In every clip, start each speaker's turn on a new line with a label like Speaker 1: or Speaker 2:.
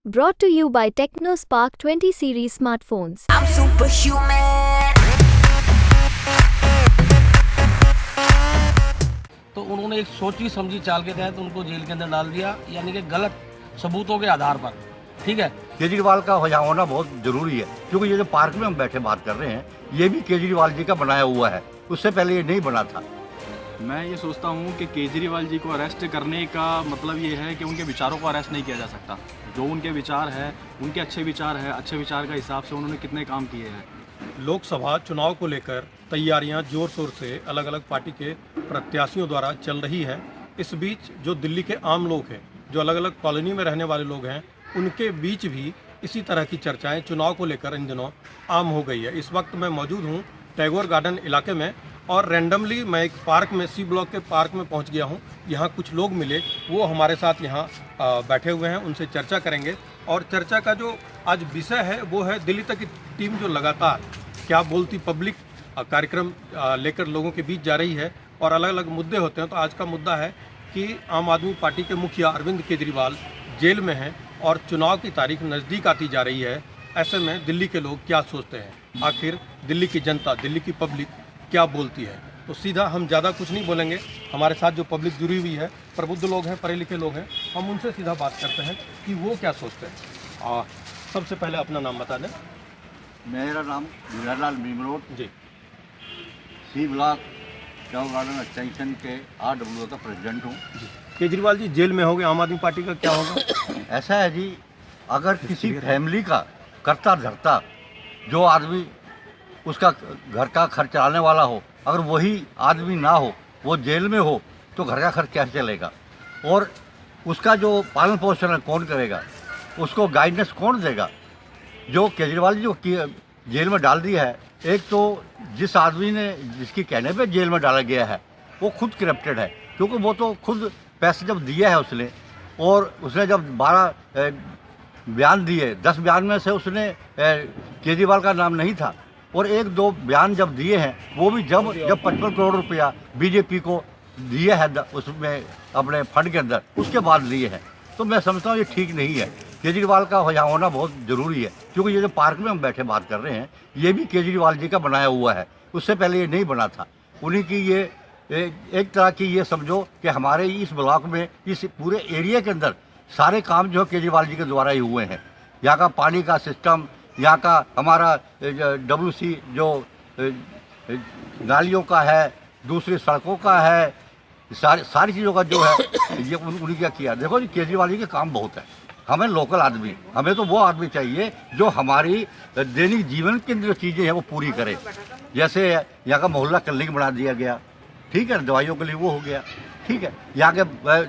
Speaker 1: Brought to you by TechnoSpark 20 series smartphones.
Speaker 2: I'm superhuman.
Speaker 3: तो उन्होंने एक सोची समझी चाल के तहत उनको जेल के अंदर डाल दिया, यानी कि गलत सबूतों के आधार पर। ठीक है,
Speaker 4: केजरीवाल का यहाँ होना बहुत जरूरी है, क्योंकि ये जो पार्क में हम बैठे बात कर रहे हैं ये भी केजरीवाल जी का बनाया हुआ है, उससे पहले ये नहीं बना था।
Speaker 5: मैं ये सोचता हूँ कि केजरीवाल जी को अरेस्ट करने का मतलब ये है कि उनके विचारों को अरेस्ट नहीं किया जा सकता। जो उनके विचार है, उनके अच्छे विचार है, अच्छे विचार का हिसाब से उन्होंने कितने काम किए हैं।
Speaker 6: लोकसभा चुनाव को लेकर तैयारियां जोर शोर से अलग अलग पार्टी के प्रत्याशियों द्वारा चल रही है। इस बीच जो दिल्ली के आम लोग हैं, जो अलग अलग कॉलोनी में रहने वाले लोग हैं, उनके बीच भी इसी तरह की चर्चाएं चुनाव को लेकर इन दिनों आम हो गई है। इस वक्त मैं मौजूद हूं टैगोर गार्डन इलाके में और रैंडमली मैं एक पार्क में सी ब्लॉक के पार्क में पहुंच गया हूं। यहां कुछ लोग मिले, वो हमारे साथ यहां बैठे हुए हैं, उनसे चर्चा करेंगे। और चर्चा का जो आज विषय है वो है दिल्ली तक की टीम जो लगातार क्या बोलती पब्लिक कार्यक्रम लेकर लोगों के बीच जा रही है और अलग अलग मुद्दे होते हैं। तो आज का मुद्दा है कि आम आदमी पार्टी के मुखिया अरविंद केजरीवाल जेल में हैं और चुनाव की तारीख नज़दीक आती जा रही है। ऐसे में दिल्ली के लोग क्या सोचते हैं, आखिर दिल्ली की जनता, दिल्ली की पब्लिक क्या बोलती है। तो सीधा हम ज़्यादा कुछ नहीं बोलेंगे, हमारे साथ जो पब्लिक जुड़ी हुई है, प्रबुद्ध लोग हैं, पढ़े लिखे लोग हैं, हम उनसे सीधा बात करते हैं कि वो क्या सोचते हैं। सबसे पहले अपना नाम बता दें।
Speaker 4: मेरा नाम गुजरलाल मीमरोड
Speaker 6: ji.
Speaker 4: C block Tagore Garden extension के RWO का प्रेसिडेंट हूँ।
Speaker 6: केजरीवाल जी जेल में हो गए, आम आदमी पार्टी का क्या होगा?
Speaker 4: ऐसा है जी, अगर किसी फैमिली का करता धरता जो आदमी उसका घर का खर्च चलाने वाला हो, अगर वही आदमी ना हो, वो जेल में हो, तो घर का खर्च कैसे चलेगा? और उसका जो पालन पोषण कौन करेगा, उसको गाइडेंस कौन देगा? जो केजरीवाल जी को जेल में डाल दिया है, एक तो जिस आदमी ने जिसकी कहने पे जेल में डाला गया है वो खुद करप्टेड है, क्योंकि वो तो खुद पैसे जब दिया है उसने, और उसने जब 12 बयान दिए, 10 बयान में से उसने केजरीवाल का नाम नहीं था, और 1-2 बयान जब दिए हैं वो भी जब 55 करोड़ रुपया बीजेपी को दिया है उसमें अपने फंड के अंदर, उसके बाद लिए हैं। तो मैं समझता हूँ ये ठीक नहीं है। केजरीवाल का यहाँ होना बहुत ज़रूरी है, क्योंकि ये जो पार्क में हम बैठे बात कर रहे हैं ये भी केजरीवाल जी का बनाया हुआ है, उससे पहले ये नहीं बना था। उन्हीं की ये एक तरह की ये समझो कि हमारे इस ब्लॉक में, इस पूरे एरिया के अंदर सारे काम जो है केजरीवाल जी के द्वारा ही हुए हैं। यहाँ का पानी का सिस्टम, यहाँ का हमारा WC जो नालियों का है, दूसरी सड़कों का है, सारी चीज़ों का जो है ये उन्हीं क्या किया। देखो जी, केजरीवाल जी के काम बहुत है। हमें लोकल आदमी, हमें तो वो आदमी चाहिए जो हमारी दैनिक जीवन की जो चीज़ें हैं वो पूरी करे। जैसे यहाँ का मोहल्ला क्लिनिक बना दिया गया, ठीक है, दवाइयों के लिए वो हो गया, ठीक है। यहाँ के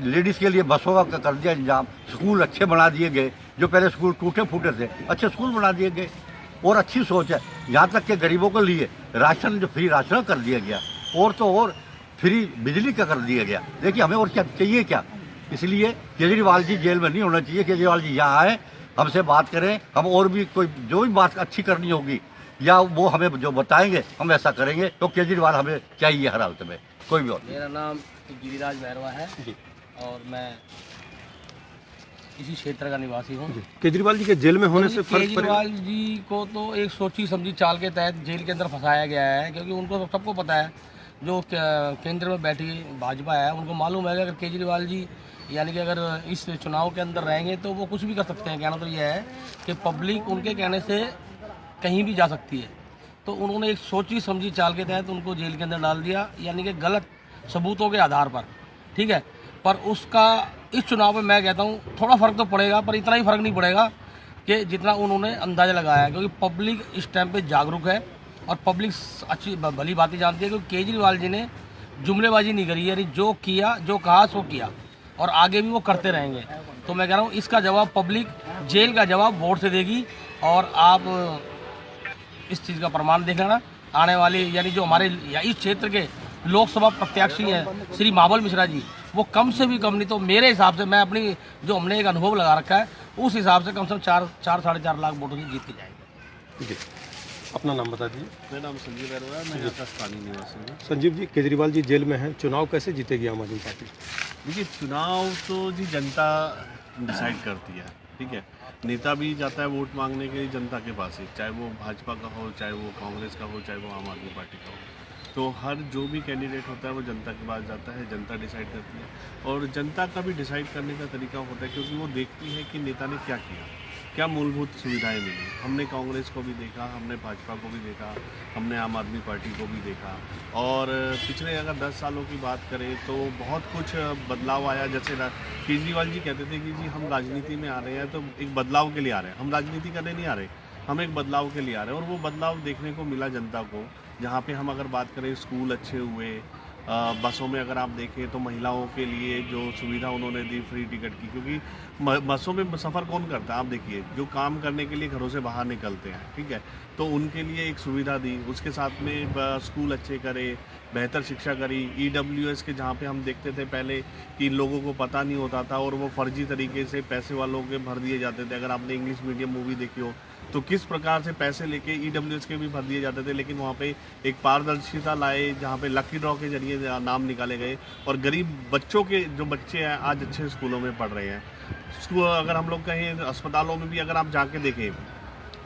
Speaker 4: लेडीज़ के लिए बसों का कर दिया इंतजाम, स्कूल अच्छे बना दिए गए, जो पहले स्कूल टूटे फूटे थे अच्छे स्कूल बना दिए गए। और अच्छी सोच है, यहाँ तक के गरीबों के लिए राशन जो फ्री राशन कर दिया गया, और तो और फ्री बिजली का कर दिया गया। देखिए हमें और क्या चाहिए क्या? इसलिए केजरीवाल जी जेल में नहीं होना चाहिए। केजरीवाल जी यहाँ आए, हमसे बात करें, हम और भी कोई जो भी बात अच्छी करनी होगी या वो हमें जो बताएंगे हम ऐसा करेंगे। तो केजरीवाल हमें चाहिए हर हालत में, कोई भी और।
Speaker 3: मेरा नाम गिरिराज भैरवा है जी, और मैं इसी क्षेत्र का निवासी हूँ।
Speaker 6: केजरीवाल जी के जेल में होने से फर्क
Speaker 3: केजरीवाल जी को तो एक सोची समझी चाल के तहत जेल के अंदर फंसाया गया है, क्योंकि उनको तो सबको पता है, जो केंद्र में बैठी भाजपा है उनको मालूम है कि अगर केजरीवाल जी यानी कि अगर इस चुनाव के अंदर रहेंगे तो वो कुछ भी कर सकते हैं। कहना तो यह है कि पब्लिक उनके कहने से कहीं भी जा सकती है। तो उन्होंने एक सोची समझी चाल के तहत उनको जेल के अंदर डाल दिया, यानी कि गलत सबूतों के आधार पर। ठीक है, पर उसका इस चुनाव में मैं कहता हूँ थोड़ा फ़र्क तो पड़ेगा, पर इतना ही फ़र्क नहीं पड़ेगा कि जितना उन्होंने अंदाज़ा लगाया है, क्योंकि पब्लिक इस टाइम पे जागरूक है और पब्लिक अच्छी भली बातें जानती है। क्योंकि केजरीवाल जी ने जुमलेबाजी नहीं करी, यानी जो किया, जो कहा सो किया, और आगे भी वो करते रहेंगे। तो मैं कह रहा हूँ इसका जवाब पब्लिक, जेल का जवाब वोट से देगी। और आप इस चीज़ का प्रमाण देख लेना, आने वाली यानी जो हमारे इस क्षेत्र के लोकसभा प्रत्याशी हैं श्री महाबल मिश्रा जी, वो कम से भी कम नहीं तो मेरे हिसाब से, मैं अपनी जो हमने एक अनुभव लगा रखा है उस हिसाब से कम से कम 4-4.5 लाख वोटों से जीत के जाएंगे।
Speaker 6: अपना नाम बता दीजिए।
Speaker 5: मेरा नाम संजीव भैरवा है, मैं यहाँ का स्थानीय निवासी हूँ।
Speaker 6: संजीव जी, केजरीवाल जी जेल में हैं, चुनाव कैसे जीतेगी आम आदमी पार्टी?
Speaker 5: देखिए, चुनाव तो जी जनता डिसाइड करती है।
Speaker 7: ठीक है। नेता भी जाता है वोट मांगने के लिए जनता के पास ही, चाहे वो भाजपा का हो, चाहे वो कांग्रेस का हो, चाहे वो आम आदमी पार्टी का हो। तो हर जो भी कैंडिडेट होता है वो जनता के पास जाता है, जनता डिसाइड करती है। और जनता का भी डिसाइड करने का तरीका होता है क्योंकि वो देखती है कि नेता ने क्या किया, क्या मूलभूत सुविधाएं मिली। हमने कांग्रेस को भी देखा, हमने भाजपा को भी देखा, हमने आम आदमी पार्टी को भी देखा। और पिछले अगर 10 सालों की बात करें तो बहुत कुछ बदलाव आया। जैसे केजरीवाल जी कहते थे कि जी हम राजनीति में आ रहे हैं तो एक बदलाव के लिए आ रहे हैं। हम राजनीति करने नहीं आ रहे, हम एक बदलाव के लिए आ रहे हैं। और वो बदलाव देखने को मिला जनता को, जहाँ पे हम अगर बात करें स्कूल अच्छे हुए, बसों में अगर आप देखें तो महिलाओं के लिए जो सुविधा उन्होंने दी फ्री टिकट की, क्योंकि बसों में सफ़र कौन करता है, आप देखिए जो काम करने के लिए घरों से बाहर निकलते हैं, ठीक है, तो उनके लिए एक सुविधा दी। उसके साथ में स्कूल अच्छे करे, बेहतर शिक्षा करी। EWS के जहाँ पे हम देखते थे पहले कि लोगों को पता नहीं होता था और वो फर्जी तरीके से पैसे वालों के भर दिए जाते थे। अगर आपने इंग्लिश मीडियम मूवी देखी हो तो किस प्रकार से पैसे लेके EWS के भी भर दिए जाते थे, लेकिन वहाँ पे एक पारदर्शिता लाए जहाँ पे लकी ड्रॉ के जरिए नाम निकाले गए और गरीब बच्चों के जो बच्चे हैं आज अच्छे स्कूलों में पढ़ रहे हैं। स्कूल अगर हम लोग कहें अस्पतालों में भी अगर आप जाके देखें,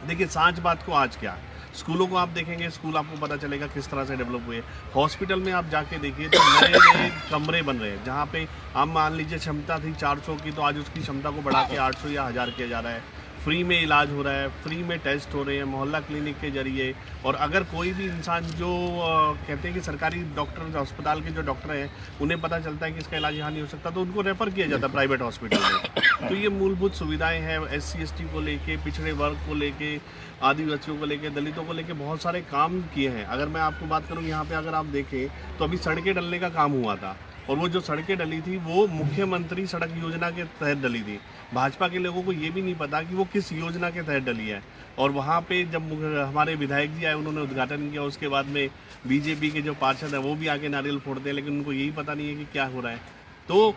Speaker 7: देखिए सांच बात को आज क्या है, स्कूलों को आप देखेंगे, स्कूल आपको पता चलेगा किस तरह से डेवलप हुए। हॉस्पिटल में आप जाके देखिए तो नए नए कमरे बन रहे हैं, जहाँ पे आप मान लीजिए क्षमता थी 400 की तो आज उसकी क्षमता को बढ़ा के 800 या 1000 किया जा रहा है। फ्री में इलाज हो रहा है, फ्री में टेस्ट हो रहे हैं मोहल्ला क्लिनिक के जरिए। और अगर कोई भी इंसान जो कहते हैं कि सरकारी डॉक्टर अस्पताल के जो डॉक्टर हैं उन्हें पता चलता है कि इसका इलाज यहाँ नहीं हो सकता तो उनको रेफ़र किया जाता है प्राइवेट हॉस्पिटल में। तो ये मूलभूत सुविधाएं हैं SC/ST को लेके, पिछड़े वर्ग को लेके, आदिवासियों को लेके, दलितों को लेके बहुत सारे काम किए हैं। अगर मैं आपको बात करूँ यहाँ पे अगर आप देखें तो अभी सड़कें डलने का काम हुआ था और वो जो सड़कें डली थी वो मुख्यमंत्री सड़क योजना के तहत डली थी। भाजपा के लोगों को ये भी नहीं पता कि वो किस योजना के तहत डली है। और वहाँ पे जब हमारे विधायक जी आए उन्होंने उद्घाटन किया, उसके बाद में बीजेपी के जो पार्षद हैं वो भी आके नारियल फोड़ते हैं, लेकिन उनको यही पता नहीं है कि क्या हो रहा है। तो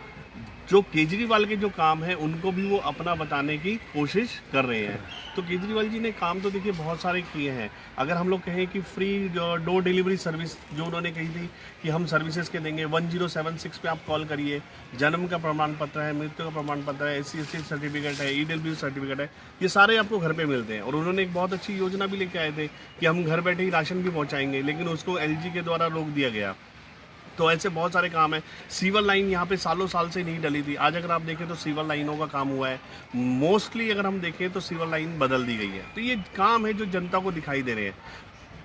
Speaker 7: जो केजरीवाल के जो काम है उनको भी वो अपना बताने की कोशिश कर रहे हैं। तो केजरीवाल जी ने काम तो देखिए बहुत सारे किए हैं। अगर हम लोग कहें कि फ्री जो डोर डिलीवरी सर्विस जो उन्होंने कही थी कि हम सर्विसेज के देंगे, 1076 पे आप कॉल करिए, जन्म का प्रमाण पत्र है, मृत्यु का प्रमाण पत्र है, SC/ST सर्टिफिकेट है, EWS सर्टिफिकेट है, ये सारे आपको घर पे मिलते हैं। और उन्होंने एक बहुत अच्छी योजना भी लेके आए थे कि हम घर बैठे ही राशन भी पहुँचाएंगे, लेकिन उसको LG के द्वारा रोक दिया गया। तो ऐसे बहुत सारे काम है। सीवर लाइन यहाँ पे सालों साल से नहीं डली थी, आज अगर आप देखें तो सीवर लाइनों का काम हुआ है। मोस्टली अगर हम देखें तो सीवर लाइन बदल दी गई है। तो ये काम है जो जनता को दिखाई दे रहे हैं।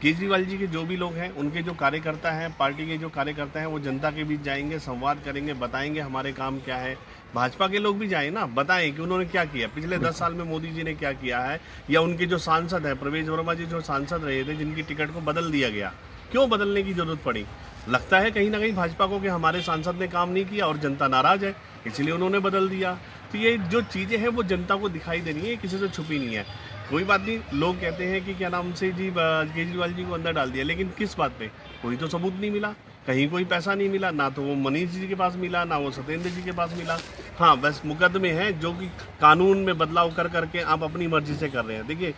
Speaker 7: केजरीवाल जी के जो भी लोग हैं, उनके जो कार्यकर्ता हैं, पार्टी के जो कार्यकर्ता हैं, वो जनता के बीच जाएंगे, संवाद करेंगे, बताएंगे हमारे काम क्या है। भाजपा के लोग भी जाएं ना, बताएं कि उन्होंने क्या किया, पिछले 10 साल में मोदी जी ने क्या किया है, या उनके जो सांसद हैं, प्रवेश वर्मा जी जो सांसद रहे थे जिनकी टिकट को बदल दिया गया, क्यों बदलने की जरूरत पड़ी। लगता है कहीं ना कहीं भाजपा को कि हमारे सांसद ने काम नहीं किया और जनता नाराज है, इसलिए उन्होंने बदल दिया। तो ये जो चीज़ें हैं वो जनता को दिखाई दे रही है, किसी से छुपी नहीं है। कोई बात नहीं, लोग कहते हैं कि क्या नाम से जी केजरीवाल जी को अंदर डाल दिया, लेकिन किस बात पे, कोई तो सबूत नहीं मिला, कहीं कोई पैसा नहीं मिला, ना तो वो मनीष जी के पास मिला, ना वो सत्येंद्र जी के पास मिला। हाँ, बस मुकदमे हैं जो कि कानून में बदलाव कर करके आप अपनी मर्जी से कर रहे हैं। देखिए,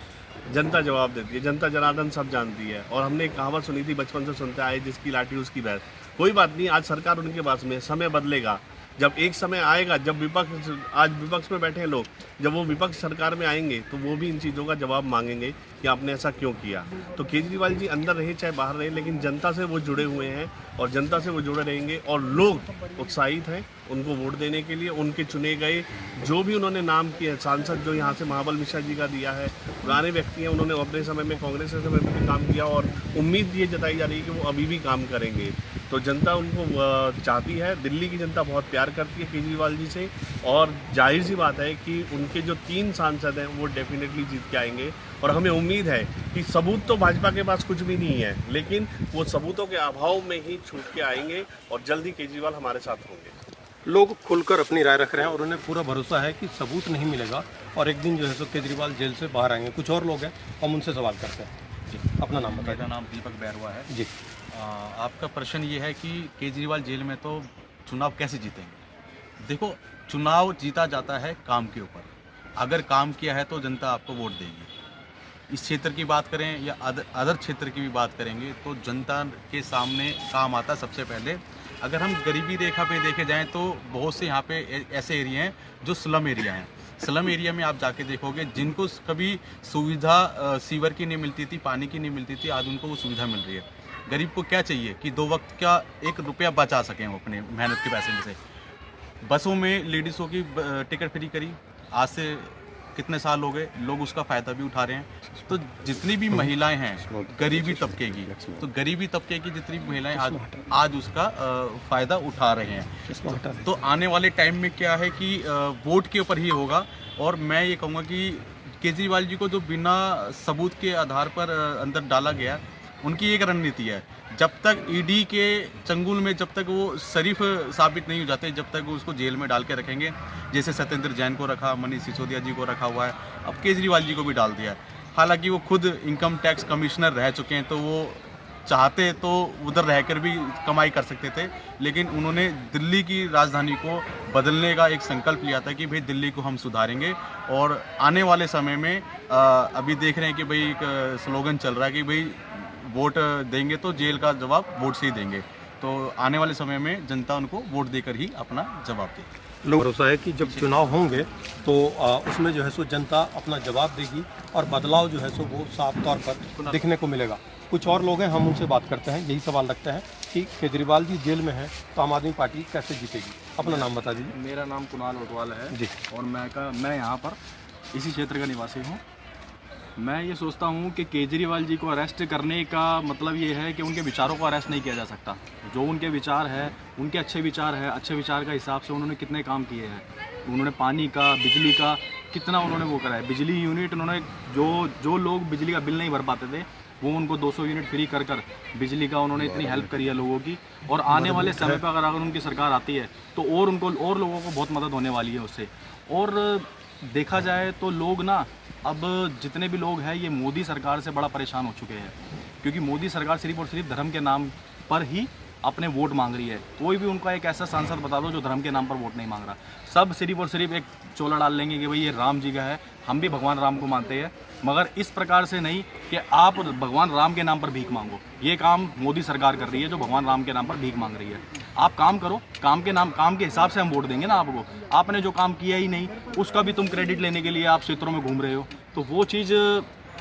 Speaker 7: जनता जवाब देती है, जनता जनार्दन सब जानती है। और हमने एक कहावत सुनी थी, बचपन से सुनते आए, जिसकी लाठी उसकी भैंस। कोई बात नहीं, आज सरकार उनके पास में, समय बदलेगा। जब एक समय आएगा जब विपक्ष, आज विपक्ष में बैठे हैं लोग, जब वो विपक्ष सरकार में आएंगे तो वो भी इन चीज़ों का जवाब मांगेंगे कि आपने ऐसा क्यों किया। तो केजरीवाल जी अंदर रहे चाहे बाहर रहे, लेकिन जनता से वो जुड़े हुए हैं और जनता से वो जुड़े रहेंगे। और लोग उत्साहित हैं उनको वोट देने के लिए। उनके चुने गए जो भी उन्होंने नाम किए, सांसद जो यहाँ से महाबल मिश्रा जी का दिया है, पुराने व्यक्ति हैं, उन्होंने अपने समय में कांग्रेस के समय में भी काम किया और उम्मीद ये जताई जा रही है कि वो अभी भी काम करेंगे। तो जनता उनको चाहती है, दिल्ली की जनता बहुत प्यार करती है केजरीवाल जी से। और जाहिर सी बात है कि उनके जो 3 सांसद हैं वो डेफिनेटली जीत के आएंगे। और हमें उम्मीद है कि सबूत तो भाजपा के पास कुछ भी नहीं है, लेकिन वो सबूतों के अभाव में ही छूट के आएंगे और जल्द ही केजरीवाल हमारे साथ होंगे।
Speaker 6: लोग खुलकर अपनी राय रख रहे हैं और उन्हें पूरा भरोसा है कि सबूत नहीं मिलेगा और एक दिन जो है सो केजरीवाल जेल से बाहर आएंगे। कुछ और लोग हैं, हम उनसे सवाल करते हैं। जी, अपना नाम बताइए।
Speaker 5: मेरा नाम दीपक बैरवा है
Speaker 6: जी।
Speaker 5: आपका प्रश्न ये है कि केजरीवाल जेल में तो चुनाव कैसे जीतेंगे। देखो, चुनाव जीता जाता है काम के ऊपर। अगर काम किया है तो जनता आपको वोट देगी। इस क्षेत्र की बात करें या अदर क्षेत्र की भी बात करेंगे तो जनता के सामने काम आता है सबसे पहले। अगर हम गरीबी रेखा पे देखे जाएं तो बहुत से यहाँ पे ऐसे एरिया हैं जो स्लम एरिया हैं, स्लम एरिया में आप जाके देखोगे जिनको कभी सुविधा सीवर की नहीं मिलती थी, पानी की नहीं मिलती थी, आज उनको वो सुविधा मिल रही है। गरीब को क्या चाहिए कि 2 वक्त का 1 रुपया बचा सकें वो अपने मेहनत के पैसे में से। बसों में लेडीज़ों की टिकट फ्री करी, आज से कितने साल हो गए, लोग उसका फ़ायदा भी उठा रहे हैं। तो जितनी भी महिलाएं हैं गरीबी तबके की, तो गरीबी तबके की जितनी भी महिलाएं आज उसका फ़ायदा उठा रहे हैं। तो आने वाले टाइम में क्या है कि वोट के ऊपर ही होगा। और मैं ये कहूँगा कि केजरीवाल जी को जो बिना सबूत के आधार पर अंदर डाला गया, उनकी एक रणनीति है, जब तक ईडी के चंगुल में जब तक वो शरीफ साबित नहीं हो जाते, जब तक वो उसको जेल में डाल के रखेंगे। जैसे सत्येंद्र जैन को रखा, मनीष सिसोदिया जी को रखा हुआ है, अब केजरीवाल जी को भी डाल दिया है। हालांकि वो खुद इनकम टैक्स कमिश्नर रह चुके हैं, तो वो चाहते तो उधर रहकर भी कमाई कर सकते थे, लेकिन उन्होंने दिल्ली की राजधानी को बदलने का एक संकल्प लिया था कि भाई दिल्ली को हम सुधारेंगे। और आने वाले समय में अभी देख रहे हैं कि भाई एक स्लोगन चल रहा है कि भाई वोट देंगे तो जेल का जवाब वोट से ही देंगे। तो आने वाले समय में जनता उनको वोट देकर ही अपना जवाब देगी।
Speaker 6: लोग भरोसा है कि जब चुनाव होंगे तो उसमें जो है सो जनता अपना जवाब देगी और बदलाव जो है सो वो साफ तौर पर दिखने को मिलेगा। कुछ और लोग हैं, हम उनसे बात करते हैं, यही सवाल रखते हैं कि केजरीवाल जी जेल में हैं तो आम आदमी पार्टी कैसे जीतेगी। अपना नाम बता दीजिए।
Speaker 8: मेरा नाम कुणाल ओटवाल है
Speaker 6: जी।
Speaker 8: और मैं यहाँ पर इसी क्षेत्र का निवासी हूँ। मैं ये सोचता हूँ कि केजरीवाल जी को अरेस्ट करने का मतलब ये है कि उनके विचारों को अरेस्ट नहीं किया जा सकता। जो उनके विचार है, उनके अच्छे विचार है, अच्छे विचार का हिसाब से उन्होंने कितने काम किए हैं। उन्होंने पानी का, बिजली का कितना उन्होंने वो करा है। बिजली यूनिट उन्होंने जो लोग बिजली का बिल नहीं भर पाते थे, वो उनको 200 यूनिट फ्री कर बिजली का उन्होंने इतनी हेल्प करी है लोगों की। और आने वाले समय पर अगर उनकी सरकार आती है तो और लोगों को बहुत मदद होने वाली है उससे। और देखा जाए तो लोग ना, अब जितने भी लोग हैं ये मोदी सरकार से बड़ा परेशान हो चुके हैं, क्योंकि मोदी सरकार सिर्फ और सिर्फ धर्म के नाम पर ही अपने वोट मांग रही है। कोई भी उनका एक ऐसा सांसद बता दो जो धर्म के नाम पर वोट नहीं मांग रहा। सब सिर्फ और सिर्फ एक चोला डाल लेंगे कि भाई ये राम जी का है, हम भी भगवान राम को मानते हैं, मगर इस प्रकार से नहीं कि आप भगवान राम के नाम पर भीख मांगो। ये काम मोदी सरकार कर रही है जो भगवान राम के नाम पर भीख मांग रही है। आप काम करो, काम के हिसाब से हम वोट देंगे ना आपको। आपने जो काम किया ही नहीं उसका भी तुम क्रेडिट लेने के लिए आप क्षेत्रों में घूम रहे हो, तो वो चीज़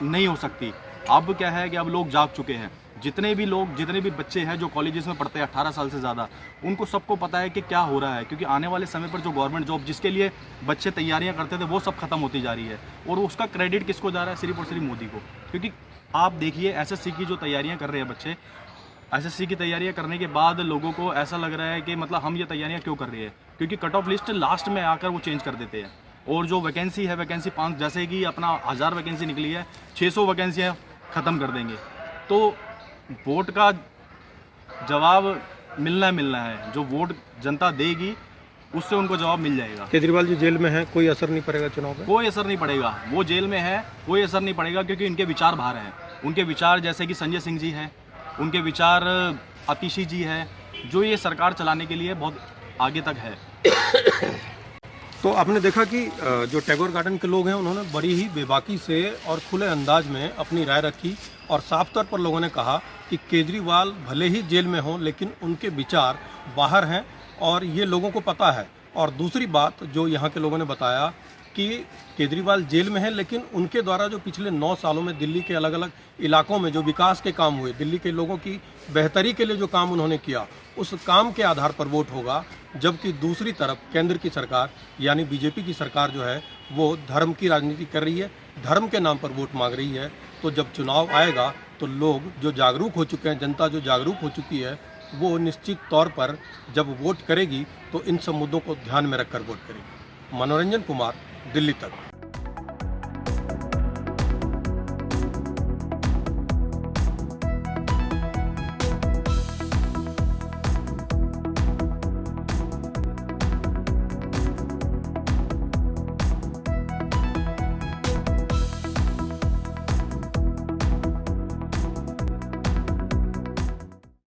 Speaker 8: नहीं हो सकती। अब क्या है कि अब लोग जाग चुके हैं। जितने भी बच्चे हैं जो कॉलेजेस में पढ़ते हैं 18 साल से ज़्यादा, उनको सबको पता है कि क्या हो रहा है, क्योंकि आने वाले समय पर जो गवर्नमेंट जॉब जिसके लिए बच्चे तैयारियां करते थे वो सब खत्म होती जा रही है। और उसका क्रेडिट किसको जा रहा है? सिर्फ और सिर्फ मोदी को। क्योंकि आप देखिए एसएससी की जो तैयारियां कर रहे हैं बच्चे, एसएससी की तैयारियां करने के बाद लोगों को ऐसा लग रहा है कि मतलब हम ये तैयारियां क्यों कर रहे हैं, क्योंकि कट ऑफ लिस्ट लास्ट में आकर वो चेंज कर देते हैं। और जो वैकेंसी है, वैकेंसी 5, जैसे कि अपना 1000 वैकेंसी निकली है, 600 वैकेंसियाँ ख़त्म कर देंगे। तो वोट का जवाब मिलना है, जो वोट जनता देगी उससे उनको जवाब मिल जाएगा।
Speaker 6: केजरीवाल जी जेल में हैं, कोई असर नहीं पड़ेगा चुनाव पे?
Speaker 8: कोई असर नहीं पड़ेगा। वो जेल में है, कोई असर नहीं पड़ेगा, क्योंकि इनके विचार बाहर हैं। उनके विचार जैसे कि संजय सिंह जी हैं, उनके विचार आतिशी जी हैं, जो ये सरकार चलाने के लिए बहुत आगे तक है।
Speaker 6: तो आपने देखा कि जो टैगोर गार्डन के लोग हैं उन्होंने बड़ी ही बेबाकी से और खुले अंदाज में अपनी राय रखी और साफ तौर पर लोगों ने कहा कि केजरीवाल भले ही जेल में हों लेकिन उनके विचार बाहर हैं और ये लोगों को पता है। और दूसरी बात जो यहाँ के लोगों ने बताया कि केजरीवाल जेल में है, लेकिन उनके द्वारा जो पिछले 9 सालों में दिल्ली के अलग अलग इलाकों में जो विकास के काम हुए, दिल्ली के लोगों की बेहतरी के लिए जो काम उन्होंने किया, उस काम के आधार पर वोट होगा। जबकि दूसरी तरफ केंद्र की सरकार यानी बीजेपी की सरकार जो है वो धर्म की राजनीति कर रही है, धर्म के नाम पर वोट मांग रही है। तो जब चुनाव आएगा तो लोग जो जागरूक हो चुके हैं, जनता जो जागरूक हो चुकी है, वो निश्चित तौर पर जब वोट करेगी तो इन सब मुद्दों को ध्यान में रखकर वोट करेगी। मनोरंजन कुमार, दिल्ली तक।